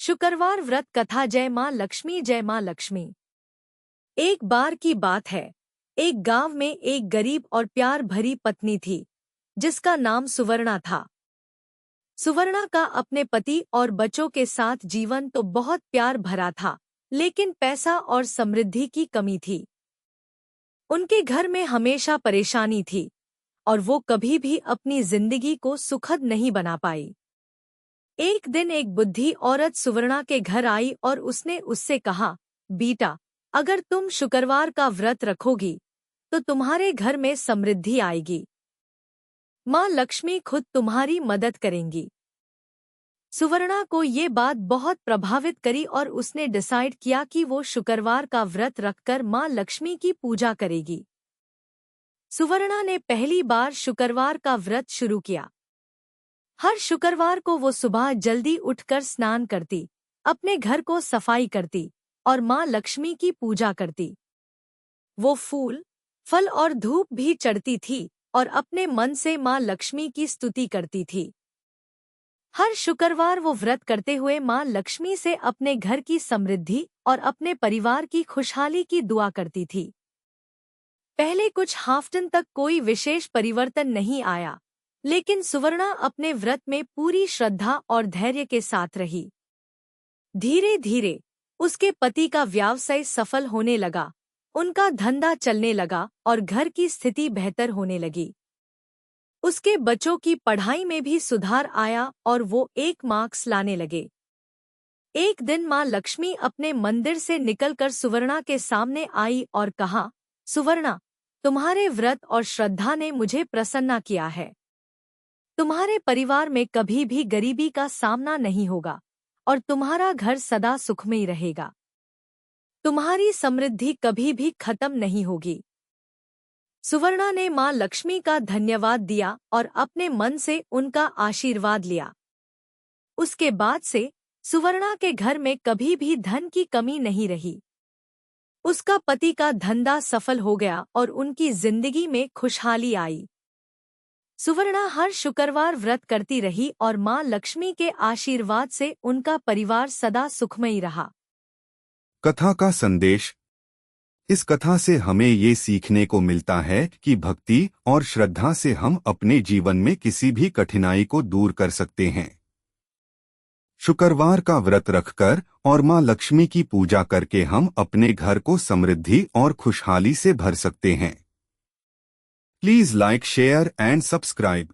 शुक्रवार व्रत कथा। जय मां लक्ष्मी, जय मां लक्ष्मी। एक बार की बात है, एक गांव में एक गरीब और प्यार भरी पत्नी थी जिसका नाम सुवर्णा था। सुवर्णा का अपने पति और बच्चों के साथ जीवन तो बहुत प्यार भरा था, लेकिन पैसा और समृद्धि की कमी थी। उनके घर में हमेशा परेशानी थी और वो कभी भी अपनी जिंदगी को सुखद नहीं बना पाई। एक दिन एक बुद्धि औरत सुवर्णा के घर आई और उसने उससे कहा, बेटा, अगर तुम शुक्रवार का व्रत रखोगी तो तुम्हारे घर में समृद्धि आएगी। माँ लक्ष्मी खुद तुम्हारी मदद करेंगी। सुवर्णा को ये बात बहुत प्रभावित करी और उसने डिसाइड किया कि वो शुक्रवार का व्रत रखकर माँ लक्ष्मी की पूजा करेगी। सुवर्णा ने पहली बार शुक्रवार का व्रत शुरू किया। हर शुक्रवार को वो सुबह जल्दी उठकर स्नान करती, अपने घर को सफाई करती और माँ लक्ष्मी की पूजा करती। वो फूल, फल और धूप भी चढ़ती थी और अपने मन से माँ लक्ष्मी की स्तुति करती थी। हर शुक्रवार वो व्रत करते हुए माँ लक्ष्मी से अपने घर की समृद्धि और अपने परिवार की खुशहाली की दुआ करती थी। पहले कुछ हफ्तों तक कोई विशेष परिवर्तन नहीं आया, लेकिन सुवर्णा अपने व्रत में पूरी श्रद्धा और धैर्य के साथ रही। धीरे धीरे उसके पति का व्यवसाय सफल होने लगा, उनका धंधा चलने लगा और घर की स्थिति बेहतर होने लगी। उसके बच्चों की पढ़ाई में भी सुधार आया और वो एक मार्क्स लाने लगे। एक दिन माँ लक्ष्मी अपने मंदिर से निकलकर सुवर्णा के सामने आई और कहा, सुवर्णा, तुम्हारे व्रत और श्रद्धा ने मुझे प्रसन्न किया है। तुम्हारे परिवार में कभी भी गरीबी का सामना नहीं होगा और तुम्हारा घर सदा सुखमय रहेगा। तुम्हारी समृद्धि कभी भी खत्म नहीं होगी। सुवर्णा ने माँ लक्ष्मी का धन्यवाद दिया और अपने मन से उनका आशीर्वाद लिया। उसके बाद से सुवर्णा के घर में कभी भी धन की कमी नहीं रही। उसका पति का धंधा सफल हो गया और उनकी जिंदगी में खुशहाली आई। सुवर्णा हर शुक्रवार व्रत करती रही और माँ लक्ष्मी के आशीर्वाद से उनका परिवार सदा सुखमय रहा। कथा का संदेश। इस कथा से हमें ये सीखने को मिलता है कि भक्ति और श्रद्धा से हम अपने जीवन में किसी भी कठिनाई को दूर कर सकते हैं। शुक्रवार का व्रत रखकर और माँ लक्ष्मी की पूजा करके हम अपने घर को समृद्धि और खुशहाली से भर सकते हैं। Please like, share and subscribe.